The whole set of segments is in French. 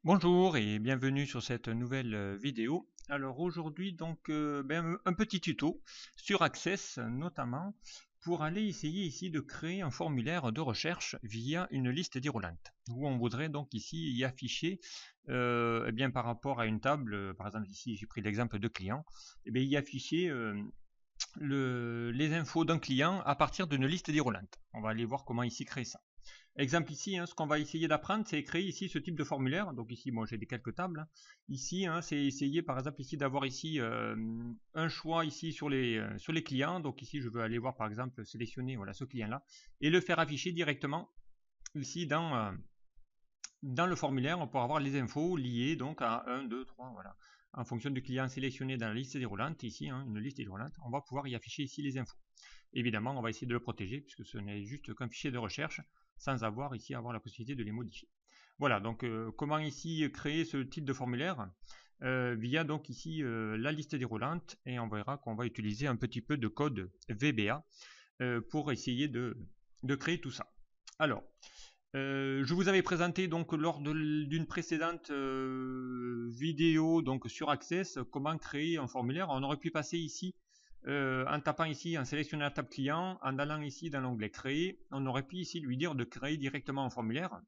Bonjour et bienvenue sur cette nouvelle vidéo. Alors aujourd'hui donc un petit tuto sur Access notamment pour aller essayer ici de créer un formulaire de recherche via une liste déroulante où on voudrait donc ici y afficher par rapport à une table, par exemple ici j'ai pris l'exemple de client, y afficher les infos d'un client à partir d'une liste déroulante. On va aller voir comment ici créer ça. Exemple ici, ce qu'on va essayer d'apprendre, c'est créer ici ce type de formulaire. Donc ici, moi j'ai des quelques tables. Ici, c'est essayer par exemple ici d'avoir ici un choix ici sur les clients. Donc ici, je veux aller voir par exemple sélectionner voilà ce client-là et le faire afficher directement ici dans le formulaire. On pourra avoir les infos liées donc à 1, 2, 3, voilà. En fonction du client sélectionné dans la liste déroulante, ici, une liste déroulante, on va pouvoir y afficher ici les infos. Évidemment, on va essayer de le protéger puisque ce n'est juste qu'un fichier de recherche sans avoir ici la possibilité de les modifier. Voilà, donc comment ici créer ce type de formulaire via donc ici la liste déroulante et on verra qu'on va utiliser un petit peu de code VBA pour essayer de créer tout ça. Alors, je vous avais présenté donc lors d'une précédente vidéo donc sur Access comment créer un formulaire. On aurait pu passer ici en tapant ici, en sélectionnant la table client, en allant ici dans l'onglet créer, on aurait pu ici lui dire de créer directement un formulaire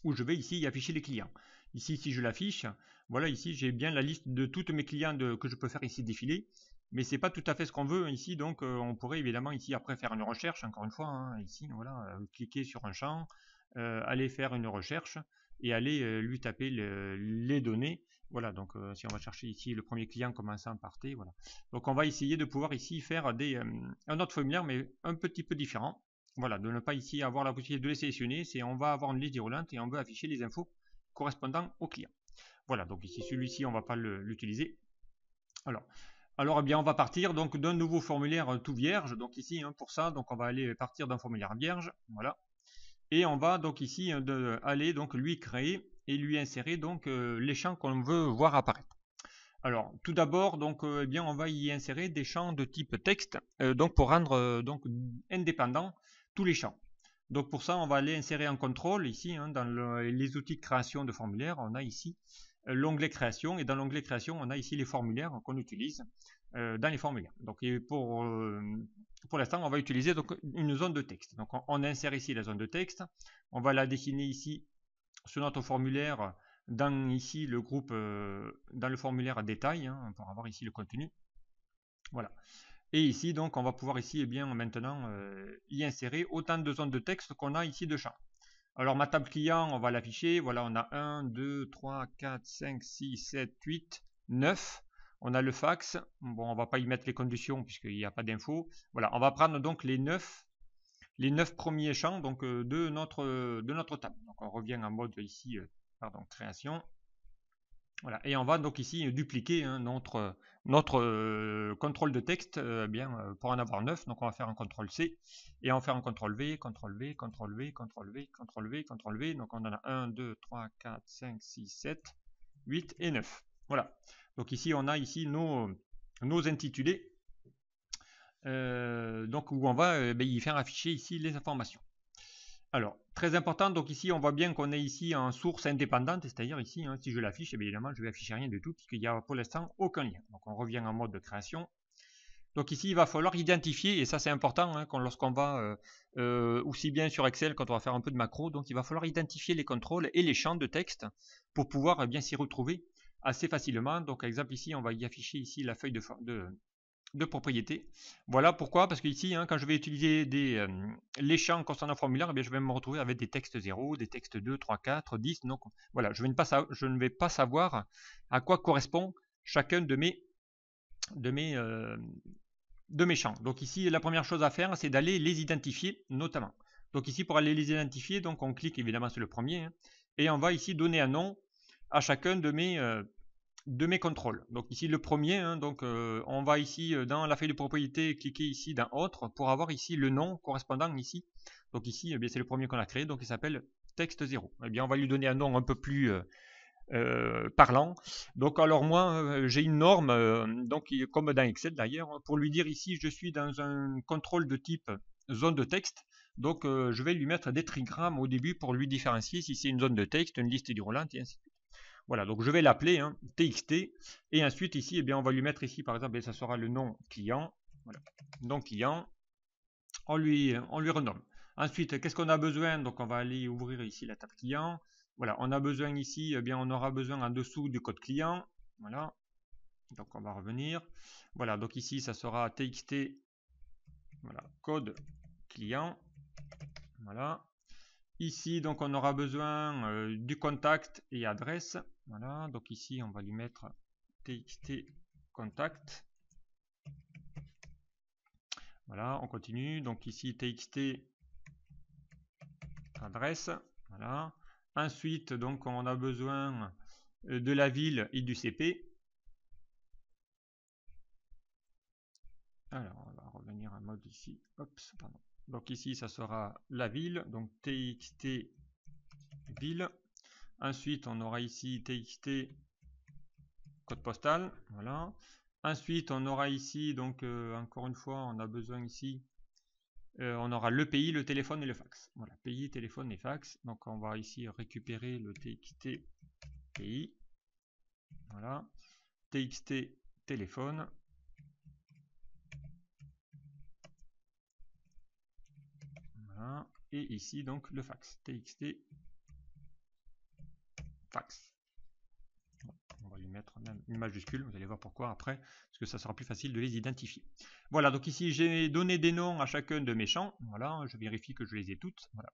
où je vais ici y afficher les clients. Ici, si je l'affiche, voilà, ici j'ai bien la liste de tous mes clients que je peux faire ici défiler. Mais c'est pas tout à fait ce qu'on veut ici, donc on pourrait évidemment ici après faire une recherche, encore une fois, ici, voilà, cliquer sur un champ, aller faire une recherche et aller lui taper les données. Voilà, donc si on va chercher ici le premier client commençant par T, voilà. Donc on va essayer de pouvoir ici faire un autre formulaire, mais un petit peu différent. Voilà, de ne pas ici avoir la possibilité de les sélectionner, c'est on va avoir une liste déroulante et on veut afficher les infos correspondant au client. Voilà, donc ici celui-ci on ne va pas l'utiliser. Alors, eh bien, on va partir donc d'un nouveau formulaire tout vierge. Donc ici, pour ça, donc on va aller partir d'un formulaire vierge, voilà. Et on va donc ici aller donc lui créer et lui insérer donc les champs qu'on veut voir apparaître. Alors, tout d'abord, donc, eh bien, on va y insérer des champs de type texte, donc pour rendre donc indépendants tous les champs. Donc pour ça, on va aller insérer un contrôle ici dans les outils de création de formulaires. On a ici l'onglet création et dans l'onglet création, on a ici les formulaires qu'on utilise dans les formulaires. Donc pour l'instant, on va utiliser donc une zone de texte. Donc on insère ici la zone de texte. On va la dessiner ici sur notre formulaire dans ici le groupe, dans le formulaire à détail, pour avoir ici le contenu. Voilà. Et ici, donc, on va pouvoir ici, eh bien, maintenant, y insérer autant de zones de texte qu'on a ici de champs. Alors, ma table client, on va l'afficher. Voilà, on a 1, 2, 3, 4, 5, 6, 7, 8, 9. On a le fax. Bon, on va pas y mettre les conditions puisqu'il n'y a pas d'infos. Voilà, on va prendre donc les 9 premiers champs donc, de notre table. Donc, on revient en mode ici, création. Voilà. Et on va donc ici dupliquer notre contrôle de texte pour en avoir 9. Donc on va faire un CTRL C et on va faire un CTRL V, CTRL V, CTRL V, CTRL V, CTRL V, CTRL V. Donc on en a 1, 2, 3, 4, 5, 6, 7, 8 et 9. Voilà. Donc ici on a ici nos intitulés donc où on va y faire afficher ici les informations. Alors, très important, donc ici on voit bien qu'on est ici en source indépendante, c'est-à-dire ici, si je l'affiche, évidemment je vais afficher rien du tout, puisqu'il n'y a pour l'instant aucun lien. Donc on revient en mode de création. Donc ici il va falloir identifier, et ça c'est important lorsqu'on va aussi bien sur Excel quand on va faire un peu de macro, donc il va falloir identifier les contrôles et les champs de texte pour pouvoir bien s'y retrouver assez facilement. Donc par exemple ici on va y afficher ici la feuille de propriété. Voilà pourquoi, parce qu'ici, quand je vais utiliser les champs concernant le formulaire, je vais me retrouver avec des textes 0, des textes 2, 3, 4, 10. Donc voilà, je ne vais pas savoir à quoi correspond chacun de mes champs. Donc ici, la première chose à faire, c'est d'aller les identifier, notamment. Donc ici, pour aller les identifier, donc on clique évidemment sur le premier, et on va ici donner un nom à chacun de mes contrôles. Donc ici le premier, donc on va ici dans la feuille de propriété cliquer ici dans autre pour avoir ici le nom correspondant ici. Donc ici c'est le premier qu'on a créé, donc il s'appelle texte 0. Eh bien on va lui donner un nom un peu plus parlant. Donc alors moi j'ai une norme, donc comme dans Excel d'ailleurs, pour lui dire ici je suis dans un contrôle de type zone de texte. Donc je vais lui mettre des trigrammes au début pour lui différencier si c'est une zone de texte, une liste déroulante et ainsi de suite. Voilà, donc je vais l'appeler hein, txt, et ensuite ici, eh bien, on va lui mettre ici, par exemple, et ça sera le nom client. Voilà, nom client, on lui renomme. Ensuite, qu'est-ce qu'on a besoin? Donc on va aller ouvrir ici la table client. Voilà, on a besoin ici, eh bien, on aura besoin en dessous du code client. Voilà, donc on va revenir. Voilà, donc ici, ça sera txt, voilà, code client. Voilà. Ici, donc, on aura besoin du contact et adresse. Voilà, donc ici, on va lui mettre txt contact. Voilà, on continue. Donc ici, txt adresse. Voilà. Ensuite, donc, on a besoin de la ville et du CP. Alors, on va revenir en mode ici. Oups, pardon. Donc ici, ça sera la ville. Donc txt ville. Ensuite, on aura ici txt code postal. Voilà. Ensuite, on aura ici, donc encore une fois, on a besoin ici, on aura le pays, le téléphone et le fax. Voilà, pays, téléphone et fax. Donc on va ici récupérer le txt pays. Voilà. Txt téléphone. Voilà. Et ici, donc, le fax. Txt fax. On va lui mettre même une majuscule, vous allez voir pourquoi après, parce que ça sera plus facile de les identifier. Voilà, donc ici j'ai donné des noms à chacun de mes champs. Voilà, je vérifie que je les ai toutes. Voilà.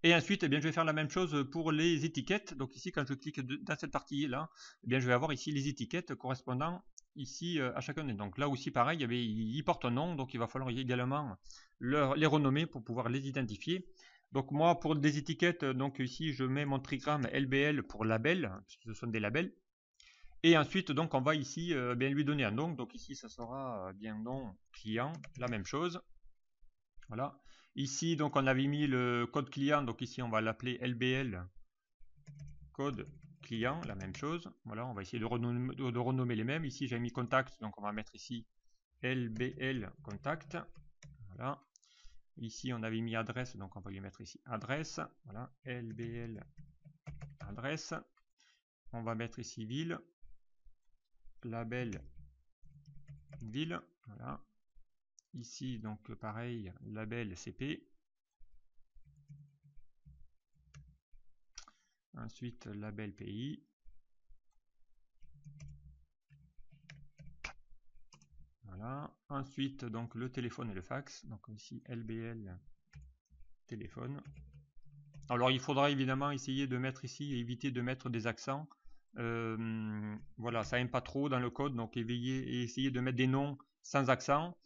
Et ensuite, eh bien, je vais faire la même chose pour les étiquettes. Donc ici, quand je clique dans cette partie-là, eh bien, je vais avoir ici les étiquettes correspondant ici à chacun des. Donc là aussi, pareil, eh bien, ils portent un nom, donc il va falloir également les renommer pour pouvoir les identifier. Donc moi, pour des étiquettes, donc ici, je mets mon trigramme LBL pour label, puisque ce sont des labels. Et ensuite, donc, on va ici bien lui donner un nom. Donc ici, ça sera bien nom client, la même chose. Voilà. Ici, donc, on avait mis le code client. Donc ici, on va l'appeler LBL code client, la même chose. Voilà, on va essayer de renommer les mêmes. Ici, j'ai mis contact. Donc on va mettre ici LBL contact. Voilà. Ici, on avait mis adresse. Donc on va lui mettre ici adresse. Voilà, LBL adresse. On va mettre ici ville. Label ville. Voilà. Ici, donc pareil, label CP. Ensuite, label pays. Voilà. Ensuite, donc le téléphone et le fax. Donc ici, LBL téléphone. Alors, il faudra évidemment essayer de mettre ici, éviter de mettre des accents. Voilà, ça aime pas trop dans le code, donc essayez de mettre des noms sans accent.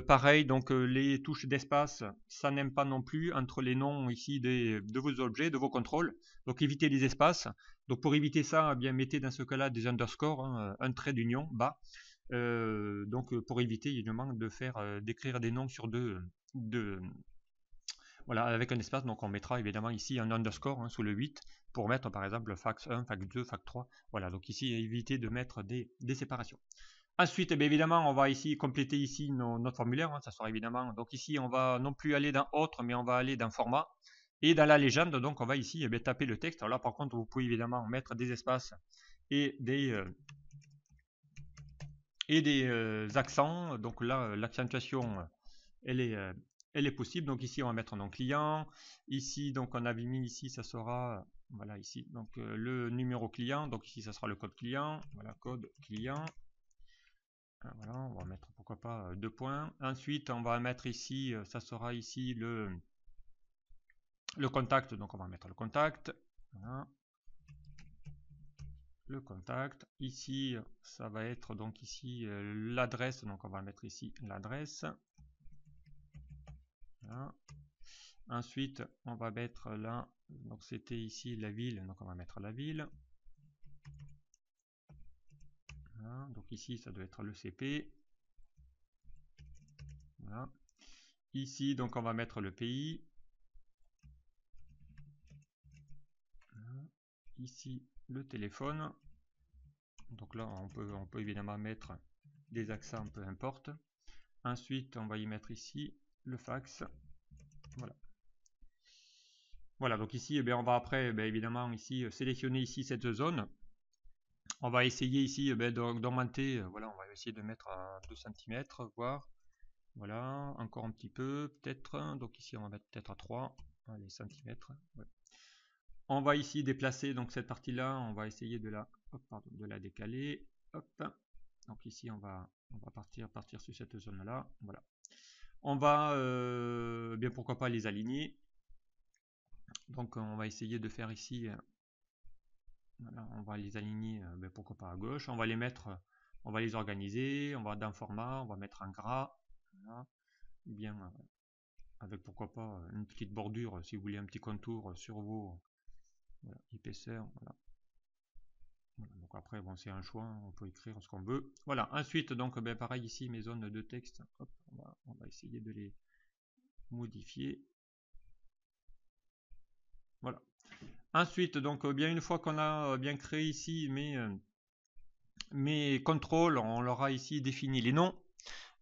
Pareil, donc les touches d'espace, ça n'aime pas non plus entre les noms ici de vos objets, de vos contrôles. Donc évitez les espaces. Donc pour éviter ça, eh bien mettez dans ce cas-là des underscores, hein, un trait d'union bas. Donc pour éviter évidemment d'écrire des noms sur deux, voilà, avec un espace. Donc on mettra évidemment ici un underscore hein, sous le 8 pour mettre par exemple fax 1, fax 2, fax 3. Voilà, donc ici éviter de mettre des séparations. Ensuite, eh bien, évidemment, on va ici compléter ici notre formulaire. Hein, ça sera évidemment. Donc ici, on va non plus aller dans autre, mais on va aller dans format. Et dans la légende, donc on va ici eh bien, taper le texte. Alors là, par contre, vous pouvez évidemment mettre des espaces et des accents. Donc là, l'accentuation, elle est possible. Donc ici, on va mettre un nom client. Ici, donc on avait mis ici, ça sera, voilà, ici, donc le numéro client. Donc ici, ça sera le code client. Voilà, code client. Voilà, on va mettre pourquoi pas 2 points. Ensuite, on va mettre ici, ça sera ici le contact. Donc on va mettre le contact. Voilà. Le contact. Ici, ça va être donc ici l'adresse. Donc on va mettre ici l'adresse. Voilà. Ensuite, on va mettre là. Donc c'était ici la ville. Donc on va mettre la ville. Voilà. Donc ici, ça doit être le CP. Voilà. Ici, donc on va mettre le pays. Voilà. Ici, le téléphone. Donc là, on peut évidemment mettre des accents, peu importe. Ensuite, on va y mettre ici le fax. Voilà. Voilà, donc ici, eh bien, on va après, évidemment, ici sélectionner ici cette zone. On va essayer ici d'augmenter, voilà, on va essayer de mettre à 2 cm, voire, voilà, encore un petit peu, peut-être, donc ici on va mettre peut-être à 3, allez, centimètres. Ouais. On va ici déplacer donc cette partie-là, on va essayer de la décaler, hop. Donc ici on va partir sur cette zone-là, voilà. On va, bien pourquoi pas les aligner. Donc on va essayer de faire ici, voilà, on va les aligner, pourquoi pas à gauche. On va les mettre, on va les organiser, on va dans format, on va mettre un gras, voilà. Bien, avec pourquoi pas une petite bordure si vous voulez un petit contour sur vos, voilà, épaisseurs, voilà. Voilà, donc après bon c'est un choix, on peut écrire ce qu'on veut. Voilà, ensuite donc pareil ici mes zones de texte, hop, on va essayer de les modifier. Voilà. Ensuite donc bien une fois qu'on a bien créé ici mes contrôles, on leur a ici défini les noms.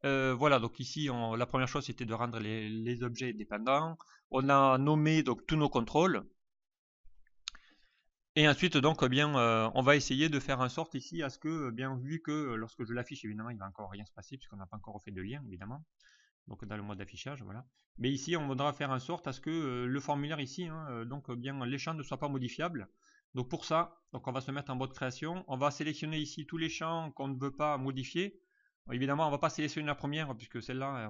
Voilà, donc ici la première chose c'était de rendre les objets dépendants. On a nommé donc tous nos contrôles. Et ensuite, donc, bien, on va essayer de faire en sorte ici à ce que, bien, vu que lorsque je l'affiche, évidemment, il va encore rien se passer puisqu'on n'a pas encore fait de lien, évidemment. Donc, dans le mode d'affichage, voilà. Mais ici, on voudra faire en sorte à ce que le formulaire ici, hein, donc, bien, les champs ne soient pas modifiables. Donc, pour ça, donc, on va se mettre en mode création. On va sélectionner ici tous les champs qu'on ne veut pas modifier. Évidemment, on ne va pas sélectionner la première puisque celle-là,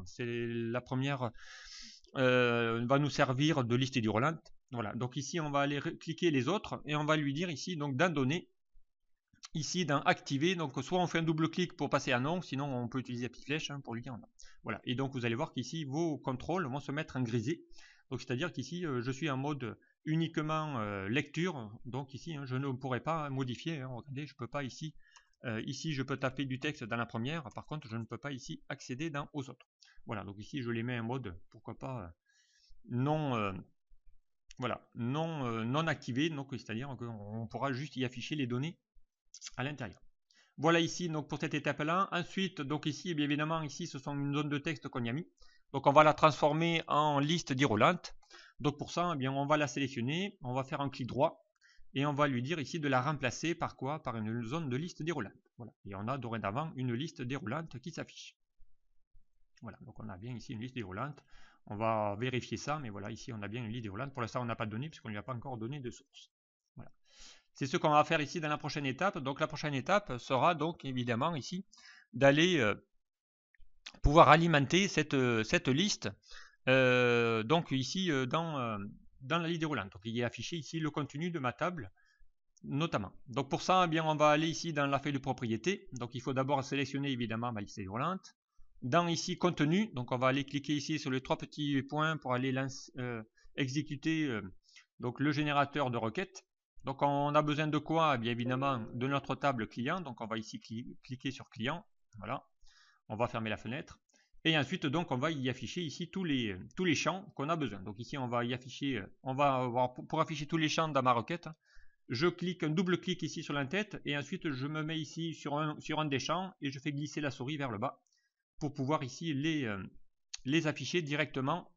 c'est la première va nous servir de liste virulente. Voilà, donc ici on va aller cliquer les autres et on va lui dire ici donc dans données, ici dans activer, donc soit on fait un double clic pour passer à non, sinon on peut utiliser la petite flèche pour lui dire non. Voilà, et donc vous allez voir qu'ici vos contrôles vont se mettre en grisé, donc c'est à dire qu'ici je suis en mode uniquement lecture, donc ici je ne pourrai pas modifier, regardez je peux pas ici, ici je peux taper du texte dans la première, par contre je ne peux pas ici accéder aux autres. Voilà, donc ici je les mets en mode pourquoi pas non voilà, non activé, donc c'est-à-dire qu'on pourra juste y afficher les données à l'intérieur. Voilà ici donc pour cette étape-là. Ensuite, donc ici, bien évidemment, ici ce sont une zone de texte qu'on y a mis. Donc on va la transformer en liste déroulante. Donc pour ça, eh bien, on va la sélectionner, on va faire un clic droit et on va lui dire ici de la remplacer par quoi? Par une zone de liste déroulante. Voilà. Et on a dorénavant une liste déroulante qui s'affiche. Voilà, donc on a bien ici une liste déroulante. On va vérifier ça, mais voilà, ici on a bien une liste déroulante. Pour l'instant, on n'a pas de données puisqu'on ne lui a pas encore donné de source. Voilà. C'est ce qu'on va faire ici dans la prochaine étape. Donc la prochaine étape sera donc évidemment ici d'aller pouvoir alimenter cette liste. Donc ici dans la liste déroulante. Donc il est affiché ici le contenu de ma table notamment. Donc pour ça, eh bien, on va aller ici dans la feuille de propriété. Donc il faut d'abord sélectionner évidemment ma liste déroulante. Dans ici contenu, donc on va aller cliquer ici sur les trois petits points pour aller exécuter donc le générateur de requêtes. Donc on a besoin de quoi? Bien évidemment de notre table client. Donc on va ici cliquer sur client. Voilà. On va fermer la fenêtre. Et ensuite donc on va y afficher ici tous les champs qu'on a besoin. Donc ici on va y afficher, on va avoir pour afficher tous les champs dans ma requête. Je clique un double clic ici sur l'entête et ensuite je me mets ici sur un des champs et je fais glisser la souris vers le bas pour pouvoir ici les afficher directement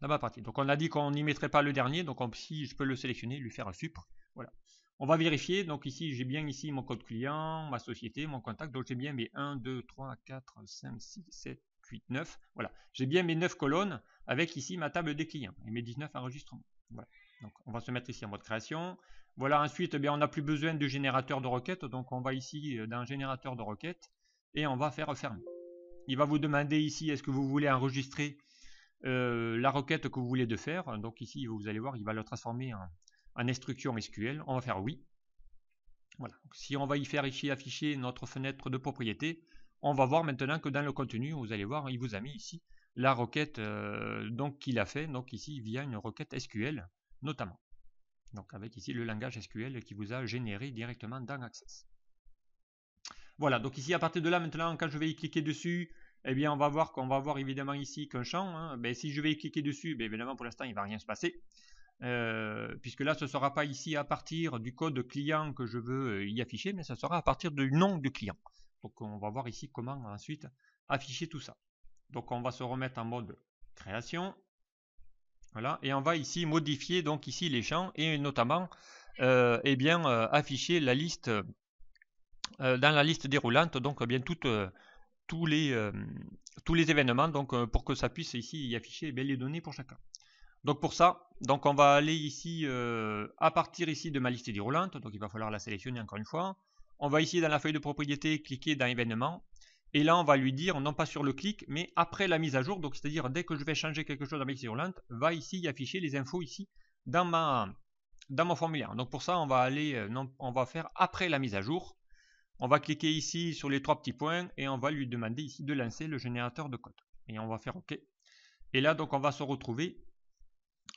dans ma partie. Donc on a dit qu'on n'y mettrait pas le dernier, donc si je peux le sélectionner, lui faire un supre. Voilà. On va vérifier, donc ici j'ai bien ici mon code client, ma société, mon contact, donc j'ai bien mes 1, 2, 3, 4, 5, 6, 7, 8, 9. Voilà. J'ai bien mes 9 colonnes avec ici ma table des clients et mes 19 enregistrements. Voilà. Donc on va se mettre ici en mode création. Voilà, ensuite eh bien, on n'a plus besoin de générateur de requêtes, donc on va ici dans générateur de requêtes et on va faire fermer. Il va vous demander ici est-ce que vous voulez enregistrer la requête que vous voulez de faire. Donc ici vous allez voir il va le transformer en instruction SQL. On va faire oui. Voilà. Donc, si on va y faire ici afficher notre fenêtre de propriété, on va voir maintenant que dans le contenu vous allez voir il vous a mis ici la requête donc qu'il a fait donc ici via une requête SQL notamment. Donc avec ici le langage SQL qui vous a généré directement dans Access. Voilà, donc ici à partir de là maintenant quand je vais y cliquer dessus, eh bien on va voir qu'on va avoir évidemment ici qu'un champ. Hein. Ben, si je vais y cliquer dessus, ben, évidemment pour l'instant il ne va rien se passer. Puisque là ce ne sera pas ici à partir du code client que je veux y afficher, mais ça sera à partir du nom du client. Donc on va voir ici comment ensuite afficher tout ça. Donc on va se remettre en mode création. Voilà, et on va ici modifier donc ici les champs et notamment eh bien afficher la liste dans la liste déroulante, donc bien tous les événements, donc pour que ça puisse ici y afficher les données pour chacun. Donc pour ça, donc on va aller ici à partir ici de ma liste déroulante, donc il va falloir la sélectionner encore une fois. On va ici dans la feuille de propriété cliquer dans événements, et là on va lui dire non pas sur le clic mais après la mise à jour, donc c'est-à-dire dès que je vais changer quelque chose dans ma liste déroulante, va ici y afficher les infos ici dans mon formulaire. Donc pour ça on va aller, on va faire après la mise à jour. On va cliquer ici sur les trois petits points et on va lui demander ici de lancer le générateur de code. Et on va faire OK. Et là donc on va se retrouver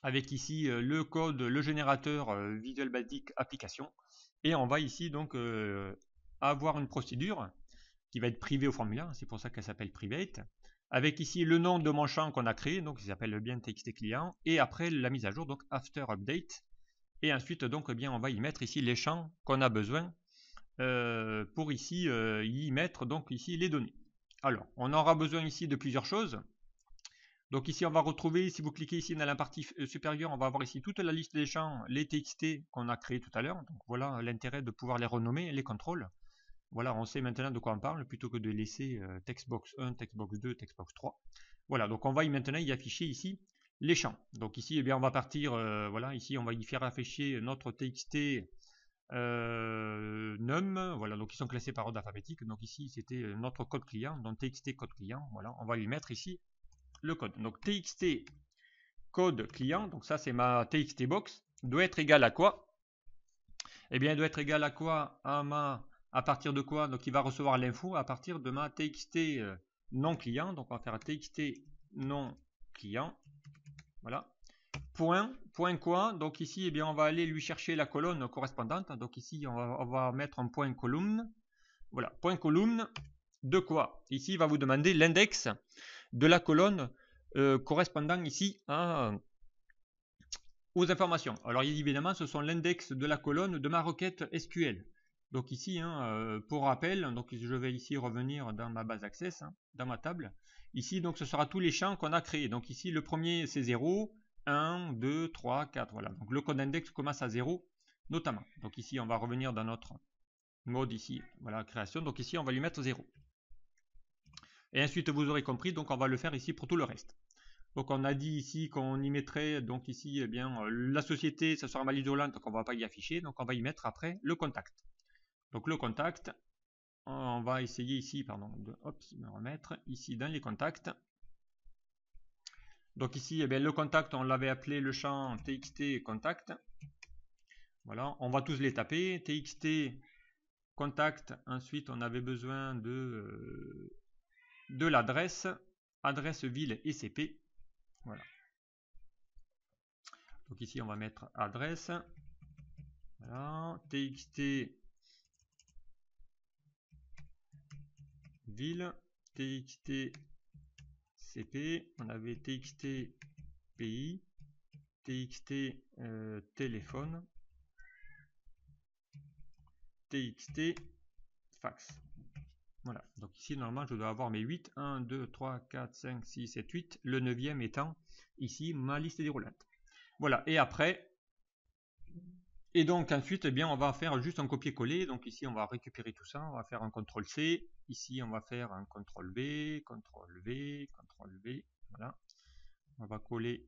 avec ici le code, le générateur Visual Basic application. Et on va ici donc avoir une procédure qui va être privée au formulaire, c'est pour ça qu'elle s'appelle private, avec ici le nom de mon champ qu'on a créé, donc il s'appelle bien txt client, et après la mise à jour, donc after update, et ensuite donc eh bien on va y mettre ici les champs qu'on a besoin pour ici y mettre donc ici les données. Alors on aura besoin ici de plusieurs choses. Donc ici on va retrouver, si vous cliquez ici dans la partie supérieure, on va avoir ici toute la liste des champs, les txt qu'on a créés tout à l'heure. Donc voilà l'intérêt de pouvoir les renommer, les contrôles. Voilà, on sait maintenant de quoi on parle, plutôt que de laisser textbox 1, textbox 2, textbox 3. Voilà, donc on va maintenant y afficher ici les champs. Donc ici, eh bien, on va partir, voilà, ici on va y faire afficher notre txt num, voilà, donc ils sont classés par ordre alphabétique. Donc ici c'était notre code client, donc txt code client, voilà, on va lui mettre ici le code. Donc txt code client, donc ça c'est ma txt box, doit être égal à quoi? Eh bien, il doit être égal à quoi? À partir de quoi? Donc il va recevoir l'info à partir de ma txt non client, donc on va faire txt non client, voilà. Point quoi? Donc ici, eh bien, on va aller lui chercher la colonne correspondante. Donc ici, on va mettre un point column. Voilà, point column de quoi? Ici, il va vous demander l'index de la colonne correspondant ici aux informations. Alors évidemment, ce sont l'index de la colonne de ma requête SQL. Donc ici, pour rappel, donc je vais ici revenir dans ma base Access, dans ma table. Ici, donc ce sera tous les champs qu'on a créés. Donc ici, le premier c'est 0, 1, 2, 3, 4. Voilà. Donc le code index commence à 0, notamment. Donc ici, on va revenir dans notre mode ici, voilà, création. Donc ici, on va lui mettre 0. Et ensuite, vous aurez compris, donc on va le faire ici pour tout le reste. Donc on a dit ici qu'on y mettrait, donc ici, eh bien, la société, ça sera ma liste déroulante, donc on ne va pas y afficher, donc on va y mettre après le contact. Donc le contact, on va essayer ici, pardon, de me remettre ici dans les contacts. Donc ici, eh bien, le contact, on l'avait appelé le champ txt contact. Voilà, on va tous les taper. Txt contact, ensuite on avait besoin de l'adresse, adresse ville et CP. Voilà. Donc ici on va mettre adresse. Voilà, txt ville, txt cp, on avait txt pays, txt téléphone, txt fax. Voilà, donc ici normalement je dois avoir mes 8, 1, 2, 3, 4, 5, 6, 7, 8, le 9e étant ici ma liste déroulante. Voilà, et après, et donc ensuite, eh bien, on va faire juste un copier-coller. Donc ici, on va récupérer tout ça, on va faire un CTRL-C. Ici, on va faire un CTRL-V, CTRL-V, CTRL-V. Voilà. On va coller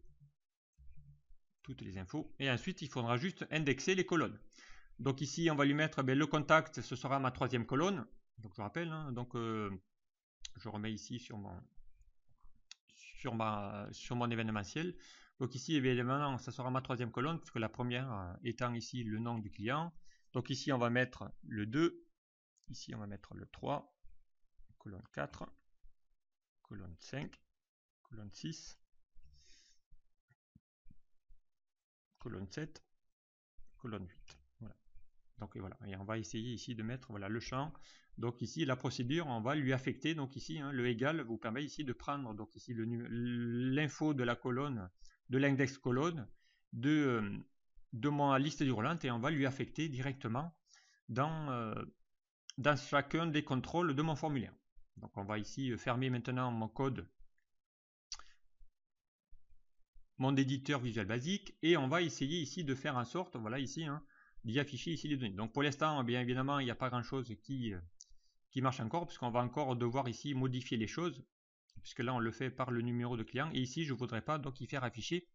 toutes les infos. Et ensuite, il faudra juste indexer les colonnes. Donc ici, on va lui mettre le contact, ce sera ma troisième colonne. Donc je rappelle, donc je remets ici sur mon événementiel. Donc ici, évidemment, ça sera ma troisième colonne, puisque la première étant ici le nom du client. Donc ici, on va mettre le 2. Ici, on va mettre le 3. Colonne 4. Colonne 5. Colonne 6. Colonne 7. Colonne 8. Voilà. Donc voilà. Et on va essayer ici de mettre voilà, le champ. Donc ici, la procédure, on va lui affecter. Donc ici, le égal vous permet ici de prendre donc ici l'info de la colonne, de l'index colonne, de ma liste déroulante, et on va lui affecter directement dans chacun des contrôles de mon formulaire. Donc on va ici fermer maintenant mon code, mon éditeur Visual Basic, et on va essayer ici de faire en sorte, voilà ici, d'y afficher ici les données. Donc pour l'instant, bien évidemment, il n'y a pas grand chose qui marche encore, puisqu'on va encore devoir ici modifier les choses, puisque là on le fait par le numéro de client, et ici je ne voudrais pas donc y faire afficher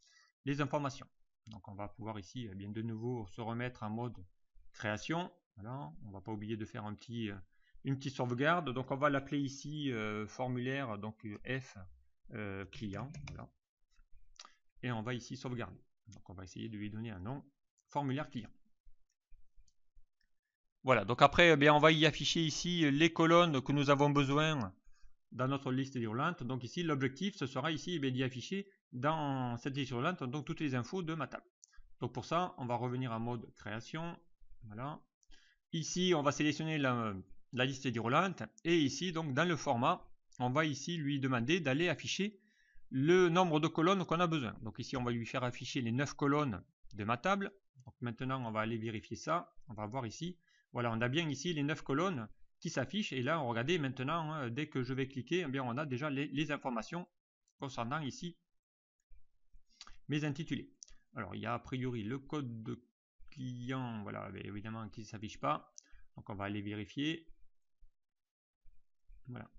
les informations. Donc on va pouvoir ici bien de nouveau se remettre en mode création. Voilà, on ne va pas oublier de faire une petite sauvegarde. Donc on va l'appeler ici formulaire, donc F client. Voilà. Et on va ici sauvegarder. Donc on va essayer de lui donner un nom, formulaire client. Voilà, donc après, bien, on va y afficher ici les colonnes que nous avons besoin dans notre liste déroulante. Donc ici, l'objectif, ce sera ici d'y afficher dans cette liste déroulante donc toutes les infos de ma table. Donc pour ça, on va revenir en mode création. Voilà. Ici, on va sélectionner la liste déroulante. Et ici, donc dans le format, on va ici lui demander d'aller afficher le nombre de colonnes qu'on a besoin. Donc ici, on va lui faire afficher les 9 colonnes de ma table. Donc maintenant, on va aller vérifier ça. On va voir ici. Voilà, on a bien ici les 9 colonnes qui s'affichent. Et là, regardez maintenant, hein, dès que je vais cliquer, eh bien, on a déjà les informations concernant ici mes intitulés. Alors, il y a a priori le code de client, voilà, évidemment, qui ne s'affiche pas. Donc, on va aller vérifier. Voilà.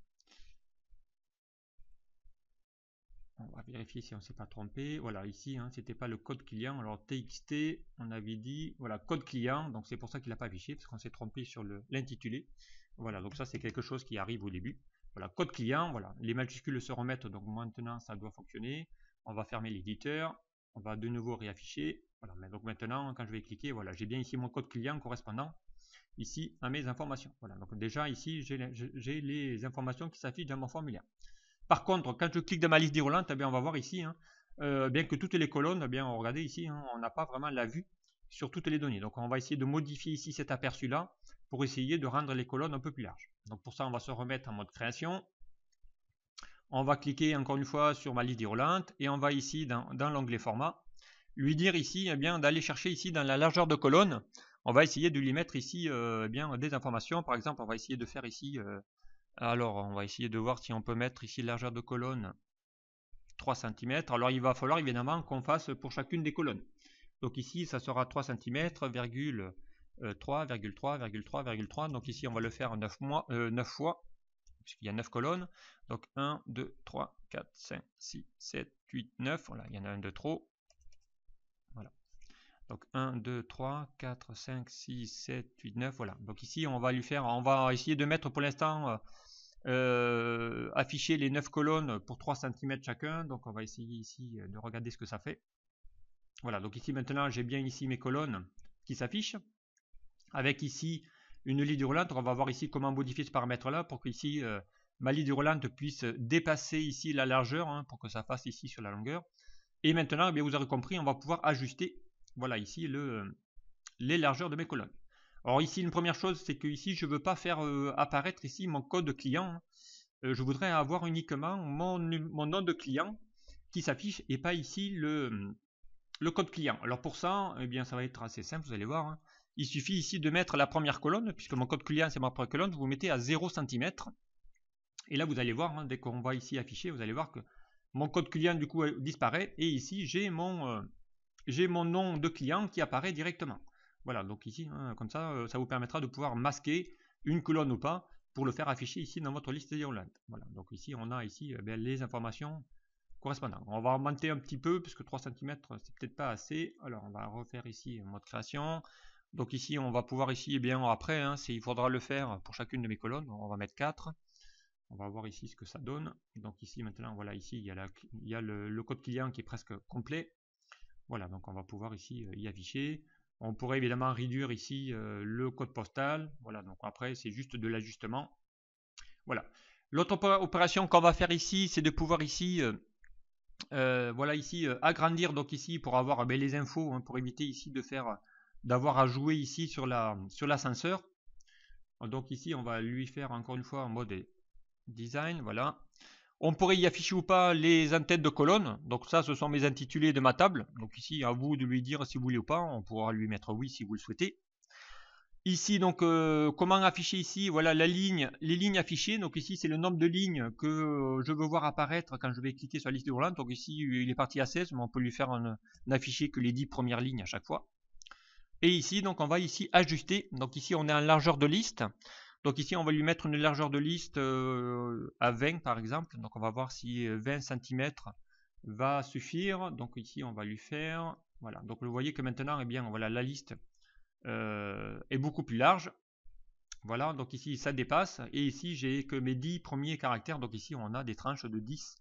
On va vérifier si on ne s'est pas trompé. Voilà, ici, hein, c'était pas le code client. Alors, TXT, on avait dit, voilà, code client. Donc, c'est pour ça qu'il n'a pas affiché, parce qu'on s'est trompé sur l'intitulé. Voilà, donc ça, c'est quelque chose qui arrive au début. Voilà, code client, voilà. Les majuscules se remettent, donc maintenant, ça doit fonctionner. On va fermer l'éditeur. On va de nouveau réafficher. Voilà, mais donc maintenant, quand je vais cliquer, voilà, j'ai bien ici mon code client correspondant ici à mes informations. Voilà, donc déjà ici, j'ai les informations qui s'affichent dans mon formulaire. Par contre, quand je clique dans ma liste déroulante, eh bien, on va voir ici, hein, bien que toutes les colonnes, eh bien, regardez ici, hein, on n'a pas vraiment la vue sur toutes les données. Donc on va essayer de modifier ici cet aperçu-là pour essayer de rendre les colonnes un peu plus larges. Donc pour ça, on va se remettre en mode création. On va cliquer encore une fois sur ma liste déroulante et on va ici dans l'onglet format, lui dire ici eh bien d'aller chercher ici dans la largeur de colonne. On va essayer de lui mettre ici bien des informations. Par exemple, on va essayer de faire ici alors, on va essayer de voir si on peut mettre ici largeur de colonne 3 cm. Alors, il va falloir évidemment qu'on fasse pour chacune des colonnes. Donc ici, ça sera 3 cm, 3,3,3,3,3. Donc ici, on va le faire 9 fois, puisqu'il y a 9 colonnes. Donc 1, 2, 3, 4, 5, 6, 7, 8, 9. Voilà, il y en a un de trop. Voilà. Donc 1, 2, 3, 4, 5, 6, 7, 8, 9. Voilà. Donc ici, on va essayer de mettre pour l'instant... afficher les 9 colonnes pour 3 cm chacun. Donc on va essayer ici de regarder ce que ça fait. Voilà, donc ici maintenant j'ai bien ici mes colonnes qui s'affichent. Avec ici une ligne déroulante. On va voir ici comment modifier ce paramètre là pour que ici ma ligne déroulante puisse dépasser ici la largeur, hein, pour que ça fasse ici sur la longueur. Et maintenant, eh bien, vous aurez compris, on va pouvoir ajuster, voilà ici les largeurs de mes colonnes. Alors ici, une première chose, c'est que ici, je ne veux pas faire apparaître ici mon code client. Je voudrais avoir uniquement mon nom de client qui s'affiche et pas ici le code client. Alors pour ça, eh bien, ça va être assez simple, vous allez voir. Hein. Il suffit ici de mettre la première colonne, puisque mon code client, c'est ma première colonne, vous mettez à 0 cm. Et là, vous allez voir, hein, dès qu'on va ici afficher, vous allez voir que mon code client, du coup, disparaît. Et ici, j'ai mon nom de client qui apparaît directement. Voilà, donc ici, hein, comme ça, ça vous permettra de pouvoir masquer une colonne ou pas pour le faire afficher ici dans votre liste déroulante. Voilà, donc ici, on a ici les informations correspondantes. On va augmenter un petit peu, puisque 3 cm, c'est peut-être pas assez. Alors, on va refaire ici mode création. Donc ici, on va pouvoir ici, eh bien après, hein, il faudra le faire pour chacune de mes colonnes. On va mettre 4. On va voir ici ce que ça donne. Donc ici, maintenant, voilà, ici, il y a le code client qui est presque complet. Voilà, donc on va pouvoir ici y afficher. On pourrait évidemment réduire ici le code postal. Voilà, donc après c'est juste de l'ajustement. Voilà. L'autre opération qu'on va faire ici, c'est de pouvoir ici, voilà ici, agrandir donc ici pour avoir les infos, hein, pour éviter ici d'avoir à jouer ici sur l'ascenseur. Donc ici on va lui faire encore une fois en mode design, voilà. On pourrait y afficher ou pas les en-têtes de colonne. Donc ça, ce sont mes intitulés de ma table. Donc ici, à vous de lui dire si vous voulez ou pas. On pourra lui mettre oui si vous le souhaitez. Ici, donc, comment afficher ici? Voilà les lignes affichées. Donc ici, c'est le nombre de lignes que je veux voir apparaître quand je vais cliquer sur la liste déroulante. Donc ici, il est parti à 16, mais on peut lui faire n'afficher que les 10 premières lignes à chaque fois. Et ici, donc on va ici ajuster. Donc ici, on est en largeur de liste. Donc ici, on va lui mettre une largeur de liste à 20 par exemple. Donc on va voir si 20 cm va suffire. Donc ici, on va lui faire... Voilà, donc vous voyez que maintenant, eh bien, voilà, la liste est beaucoup plus large. Voilà, donc ici, ça dépasse. Et ici, j'ai que mes 10 premiers caractères. Donc ici, on a des tranches de 10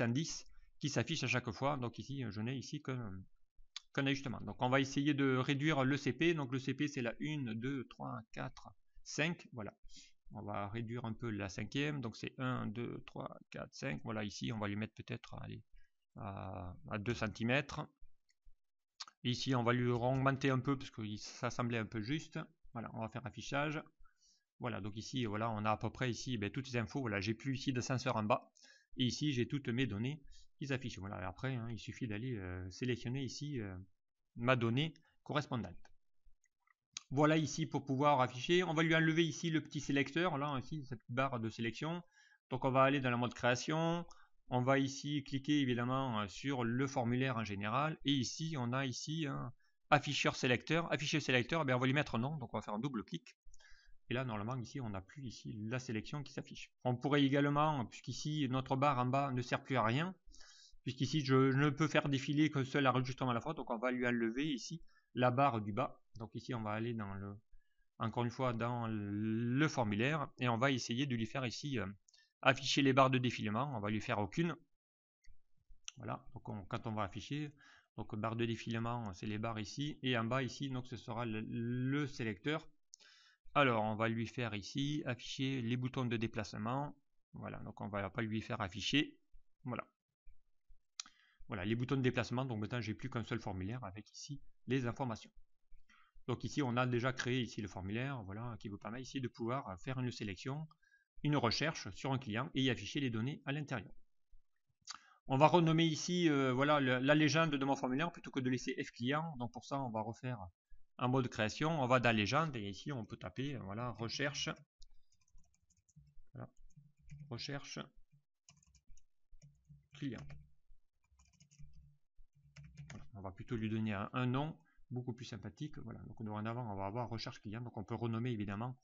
en 10 qui s'affichent à chaque fois. Donc ici, je n'ai ici qu'un ajustement. Donc on va essayer de réduire le CP. Donc le CP, c'est la 1, 2, 3, 4, 5. Voilà. On va réduire un peu la cinquième. Donc c'est 1, 2, 3, 4, 5. Voilà, ici, on va lui mettre peut-être à 2 cm. Ici, on va lui augmenter un peu parce que ça semblait un peu juste. Voilà, on va faire affichage. Voilà, donc ici, voilà, on a à peu près ici toutes les infos. Voilà, j'ai plus ici de senseur en bas. Et ici, j'ai toutes mes données qui s'affichent. Voilà, et après, il suffit d'aller sélectionner ici ma donnée correspondante. Voilà ici pour pouvoir afficher. On va lui enlever ici le petit sélecteur. Là, ici, cette petite barre de sélection. Donc, on va aller dans la mode création. On va ici cliquer évidemment sur le formulaire en général. Et ici, on a ici un afficheur sélecteur. Afficher sélecteur, on va lui mettre non. Donc, on va faire un double clic. Et là, normalement, ici, on n'a plus ici la sélection qui s'affiche. On pourrait également, puisqu'ici, notre barre en bas ne sert plus à rien, puisqu'ici, je ne peux faire défiler qu'un seul enregistrement à la fois, donc on va lui enlever ici la barre du bas. Donc ici, on va aller dans encore une fois, dans le formulaire, et on va essayer de lui faire ici afficher les barres de défilement. On va lui faire aucune. Voilà, donc quand on va afficher, donc barre de défilement, c'est les barres ici, et en bas ici, donc ce sera le sélecteur. Alors, on va lui faire ici afficher les boutons de déplacement. Voilà, donc on va pas lui faire afficher. Voilà. Voilà, les boutons de déplacement. Donc maintenant, j'ai plus qu'un seul formulaire avec ici les informations. Donc ici, on a déjà créé ici le formulaire, voilà, qui vous permet ici de pouvoir faire une sélection, une recherche sur un client et y afficher les données à l'intérieur. On va renommer ici, voilà, la légende de mon formulaire plutôt que de laisser F client. Donc pour ça, on va refaire un mode création. On va dans légende et ici, on peut taper, voilà, recherche. Voilà. Recherche client. Voilà. On va plutôt lui donner un nom beaucoup plus sympathique. Voilà. Donc dorénavant, on va avoir recherche client. Donc on peut renommer évidemment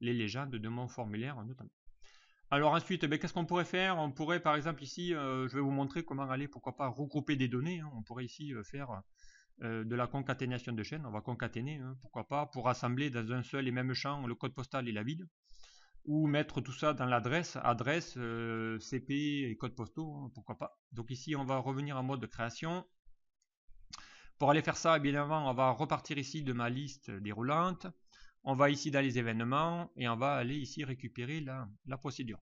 les légendes de mon formulaire notamment. Alors ensuite, qu'est-ce qu'on pourrait faire? On pourrait par exemple ici, je vais vous montrer comment aller, pourquoi pas, regrouper des données. Hein. On pourrait ici faire de la concaténation de chaînes. On va concaténer, hein, pourquoi pas, pour rassembler dans un seul et même champ le code postal et la ville. Ou mettre tout ça dans l'adresse, CP et code postaux, hein, pourquoi pas. Donc ici, on va revenir en mode de création. Pour aller faire ça, évidemment, on va repartir ici de ma liste déroulante. On va ici dans les événements et on va aller ici récupérer la procédure.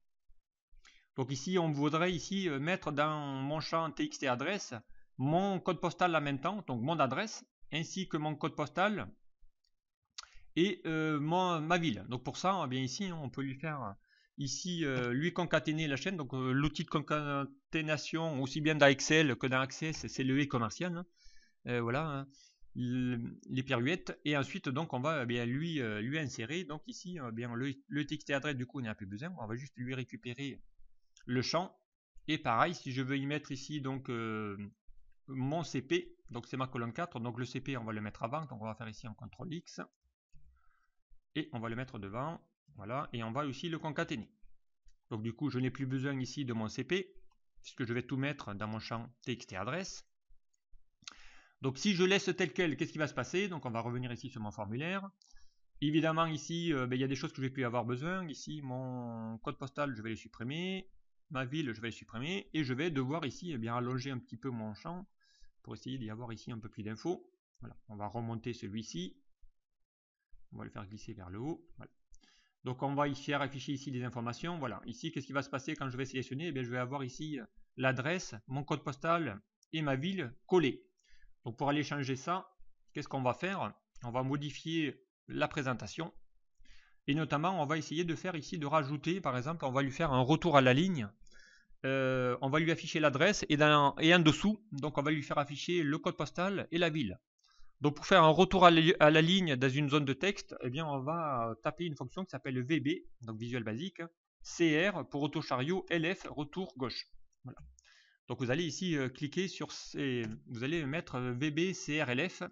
Donc ici, on voudrait ici mettre dans mon champ TXT adresse mon code postal en même temps, donc mon adresse, ainsi que mon code postal et ma ville. Donc pour ça, bien ici, on peut lui faire ici lui concaténer la chaîne. Donc l'outil de concaténation, aussi bien dans Excel que dans Access, c'est le e-commercial. Hein. Voilà, hein, les pirouettes. Et ensuite, donc, on va bien lui insérer. Donc ici, bien le TXT adresse, du coup, on n'a plus besoin. On va juste lui récupérer le champ. Et pareil, si je veux y mettre ici donc mon CP, donc c'est ma colonne 4. Donc le CP, on va le mettre avant. Donc on va faire ici un CTRL X. Et on va le mettre devant, voilà, et on va aussi le concaténer. Donc du coup, je n'ai plus besoin ici de mon CP, puisque je vais tout mettre dans mon champ TXT adresse. Donc si je laisse tel quel, qu'est-ce qui va se passer? Donc on va revenir ici sur mon formulaire. Évidemment ici, il y a des choses que je vais plus avoir besoin. Ici, mon code postal, je vais le supprimer. Ma ville, je vais le supprimer. Et je vais devoir ici allonger un petit peu mon champ pour essayer d'y avoir ici un peu plus d'infos. Voilà, on va remonter celui-ci. On va le faire glisser vers le haut. Voilà. Donc on va y faire afficher ici des informations. Voilà, ici qu'est-ce qui va se passer quand je vais sélectionner? Je vais avoir ici l'adresse, mon code postal et ma ville collés. Donc pour aller changer ça, qu'est-ce qu'on va faire? On va modifier la présentation. Et notamment, on va essayer de faire ici, de rajouter, par exemple, on va lui faire un retour à la ligne. On va lui afficher l'adresse et en dessous, donc on va lui faire afficher le code postal et la ville. Donc pour faire un retour à la ligne dans une zone de texte, on va taper une fonction qui s'appelle VB, donc visuel basique, CR pour retour chariot, LF retour gauche. Voilà. Donc vous allez ici cliquer sur vous allez mettre VB CR LF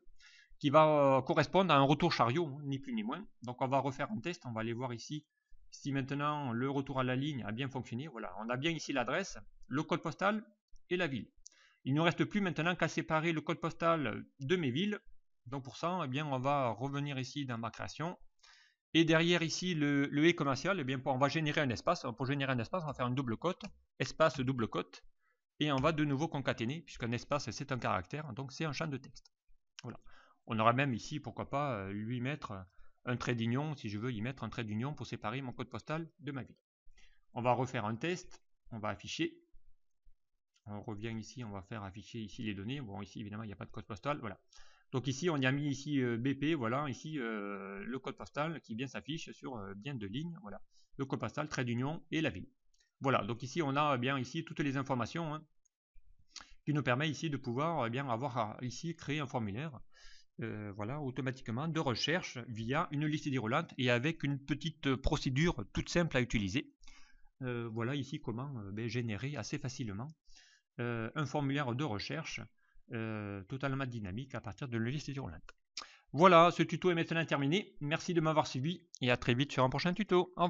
qui va correspondre à un retour chariot, ni plus ni moins. Donc on va refaire un test, on va aller voir ici si maintenant le retour à la ligne a bien fonctionné. Voilà, on a bien ici l'adresse, le code postal et la ville. Il ne nous reste plus maintenant qu'à séparer le code postal de mes villes. Donc pour ça, eh bien, on va revenir ici dans ma création. Et derrière ici le et commercial, eh bien, on va générer un espace. Pour générer un espace, on va faire un double cote, espace double cote. Et on va de nouveau concaténer, puisqu'un espace c'est un caractère, donc c'est un champ de texte. Voilà. On aura même ici, pourquoi pas, lui mettre un trait d'union, si je veux y mettre un trait d'union pour séparer mon code postal de ma ville. On va refaire un test, on va afficher. On revient ici, on va faire afficher ici les données. Bon, ici évidemment il n'y a pas de code postal, voilà. Donc ici on y a mis ici BP, voilà, ici le code postal qui bien s'affiche sur bien deux lignes, voilà. Le code postal, trait d'union et la ville. Voilà, donc ici on a bien ici toutes les informations hein, qui nous permet ici de pouvoir bien avoir ici créer un formulaire voilà, automatiquement de recherche via une liste déroulante et avec une petite procédure toute simple à utiliser. Voilà ici comment générer assez facilement un formulaire de recherche totalement dynamique à partir de la liste déroulante. Voilà, ce tuto est maintenant terminé. Merci de m'avoir suivi et à très vite sur un prochain tuto. Au revoir.